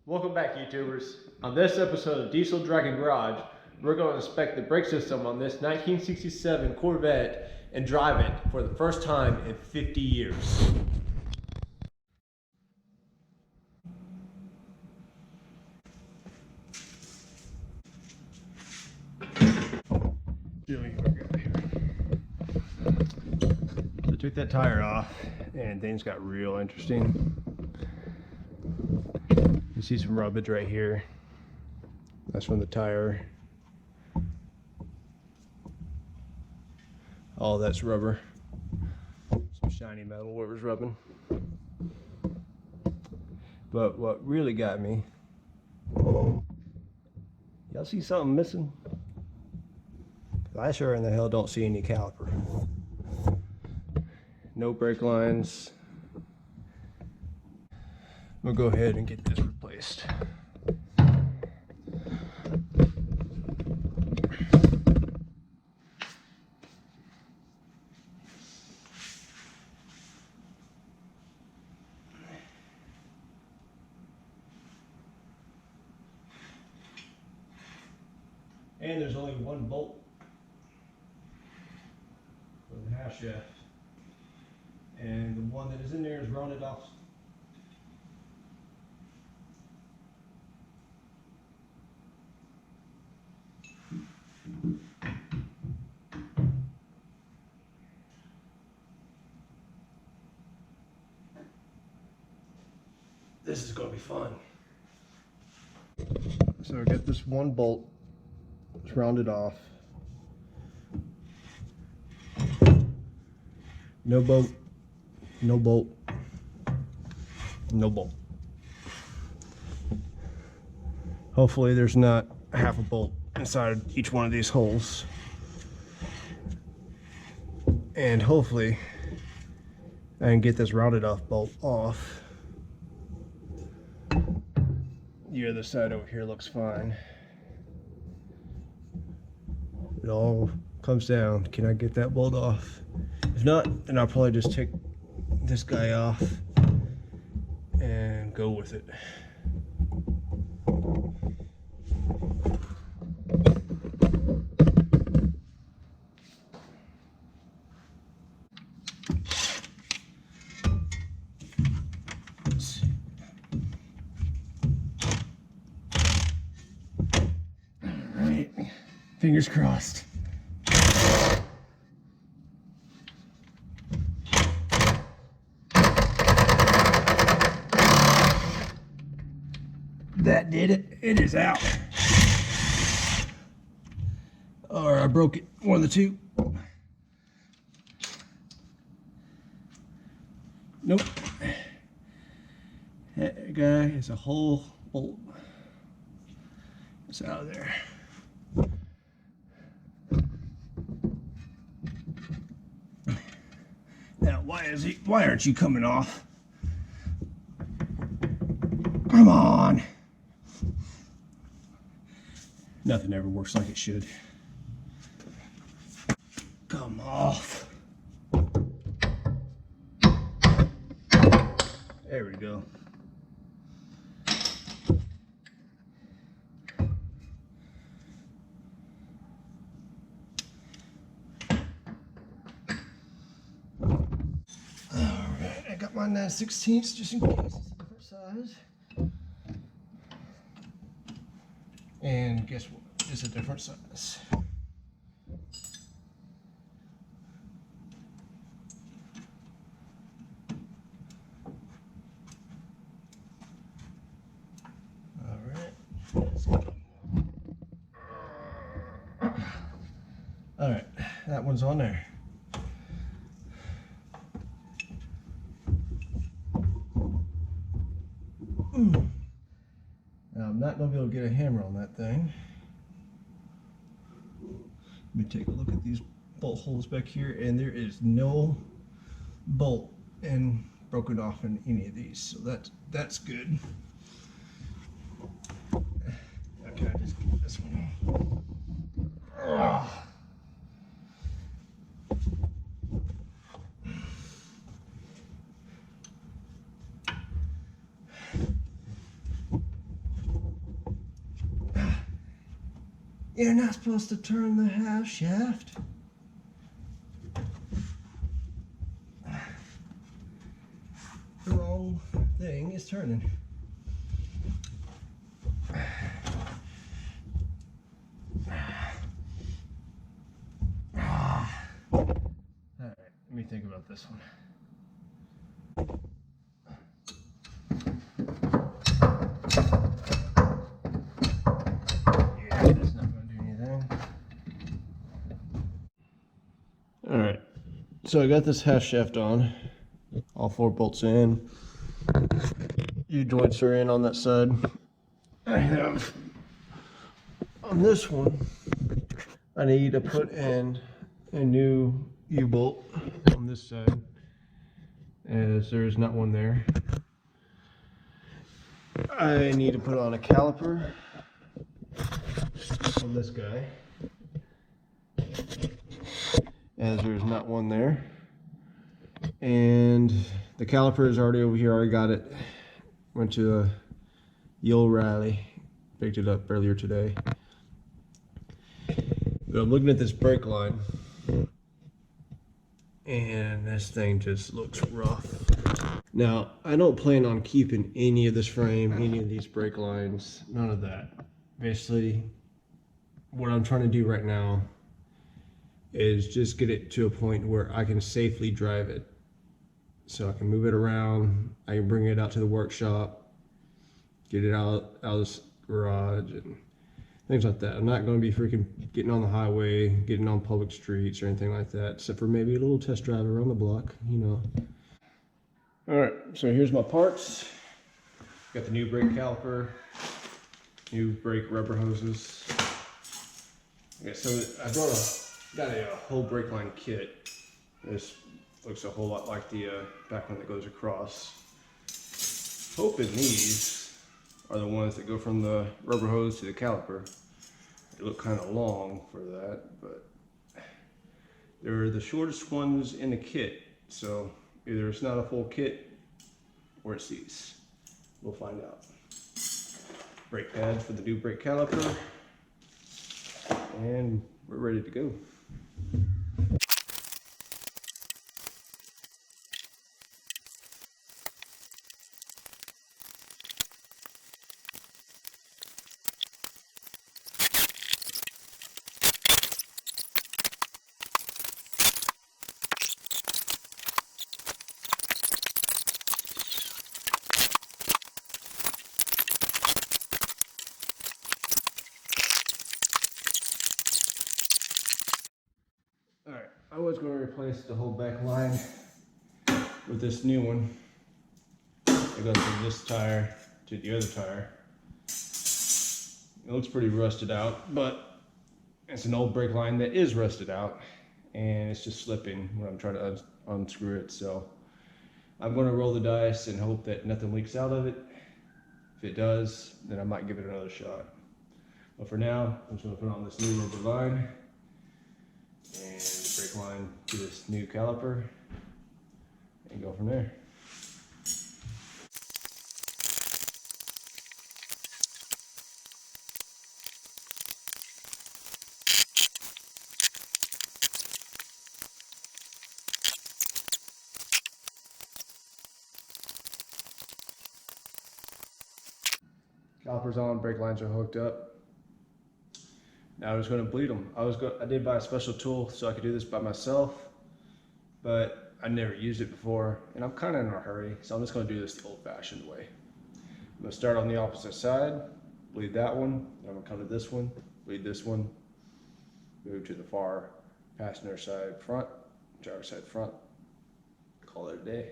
Welcome back, YouTubers. On this episode of Diesel Dragon Garage, we're going to inspect the brake system on this 1967 Corvette and drive it for the first time in 50 years. So I took that tire off and things got real interesting. You see some rubbage right here. That's from the tire. All that's rubber. Some shiny metal where it was rubbing. But what really got me, y'all see something missing? I sure in the hell don't see any caliper. No brake lines. We'll go ahead and get this replaced. And there's only one bolt for the half shaft. And the one that is in there is rounded off. This is going to be fun. So I got this one bolt. It's rounded off. No bolt. No bolt. No bolt. Hopefully there's not half a bolt inside each one of these holes. And hopefully I can get this rounded off bolt off. The other side over here looks fine. It all comes down. Can I get that bolt off? If not, then I'll probably just take this guy off and go with it. Fingers crossed. That did it. It is out. Or I broke it. One of the two. Nope. That guy is a whole bolt. It's out of there. Now, why aren't you coming off? Come on. Nothing ever works like it should. Come off. There we go. I got my 9/16 just in case it's a different size. And guess what? It's a different size. All right, that one's on there. Now I'm not going to be able to get a hammer on that thing. Let me take a look at these bolt holes back here, and there is no bolt broken off in any of these, so that's good. Okay, I just get this one off. You're not supposed to turn the half shaft. The wrong thing is turning. Alright, let me think about this one. Yeah, that's not going to do anything. Alright, so I got this half shaft on. All 4 bolts in. U-joints are in on that side. I have on this one, I need to put in a new U-bolt on this side, as there's not one there. I need to put on a caliper on this guy, as there's not one there. And the caliper is already over here. I already got it. Went to a Yule rally, picked it up earlier today. But I'm looking at this brake line, and this thing just looks rough. Now, I don't plan on keeping any of this frame, any of these brake lines, none of that. Basically, what I'm trying to do right now is just get it to a point where I can safely drive it. So I can move it around, I can bring it out to the workshop, get it out of this garage and things like that. I'm not going to be freaking getting on the highway, getting on public streets or anything like that, except for maybe a little test drive around the block, you know. Alright, so here's my parts. Got the new brake caliper, new brake rubber hoses. Okay, so I got a whole brake line kit. This looks a whole lot like the back one that goes across. Hoping these are the ones that go from the rubber hose to the caliper. They look kind of long for that, but they're the shortest ones in the kit. So either it's not a full kit or it's these. We'll find out. Brake pads for the new brake caliper, and we're ready to go. Alright, I was going to replace the whole back line with this new one. It goes from this tire to the other tire. It looks pretty rusted out, but it's an old brake line that is rusted out, and it's just slipping when I'm trying to unscrew it. So I'm going to roll the dice and hope that nothing leaks out of it. If it does, then I might give it another shot. But for now, I'm just going to put on this new rubber line and the brake line to this new caliper and go from there. Calipers on, brake lines are hooked up. Now I'm just going to bleed them. I did buy a special tool so I could do this by myself, but I never used it before, and I'm kind of in a hurry, so I'm just going to do this the old-fashioned way. I'm going to start on the opposite side, bleed that one, then I'm going to come to this one, bleed this one, move to the far passenger side front, driver side front, call it a day.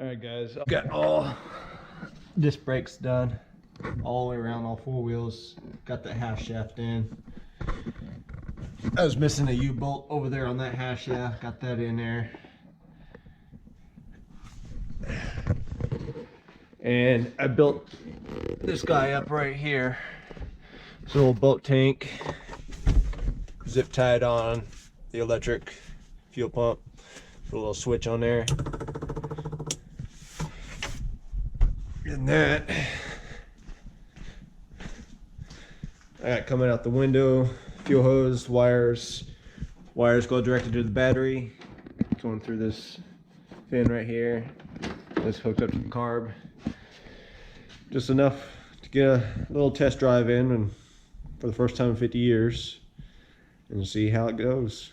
All right, guys, I've got all disc brakes done, all the way around, all four wheels. Got the half shaft in. I was missing a U-bolt over there on that half shaft. Got that in there. And I built this guy up right here. It's a little boat tank, zip tied on the electric fuel pump. Put a little switch on there. And that I got coming out the window, fuel hose, wires go directly to the battery, going through this fin right here. This hooked up to the carb. Just enough to get a little test drive in, and for the first time in 50 years, and see how it goes.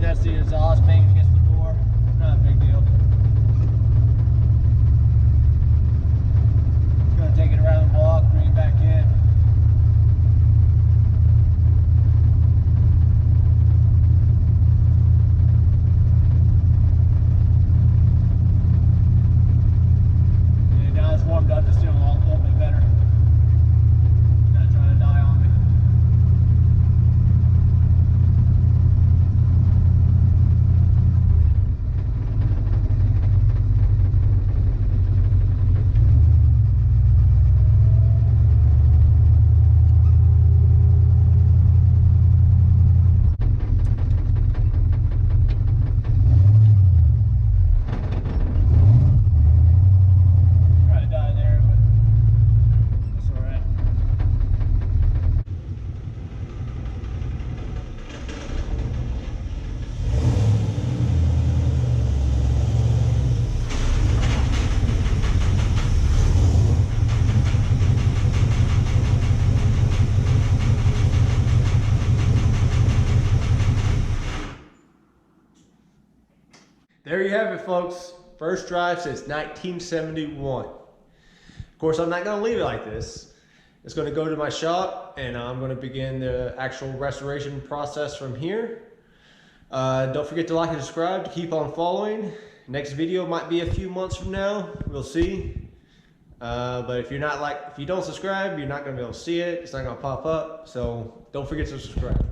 That's the exhaust banging against the door. Not a big deal. Gonna take it around the block, bring it back in. And now it's warmed up, it's still a little bit better. It's not trying to die on me. There you have it, folks. First drive since 1971. Of course, I'm not going to leave it like this. It's going to go to my shop, and I'm going to begin the actual restoration process from here. Don't forget to like and subscribe to keep on following. Next video might be a few months from now. We'll see. But if you don't subscribe, you're not going to be able to see it. It's not going to pop up. So don't forget to subscribe.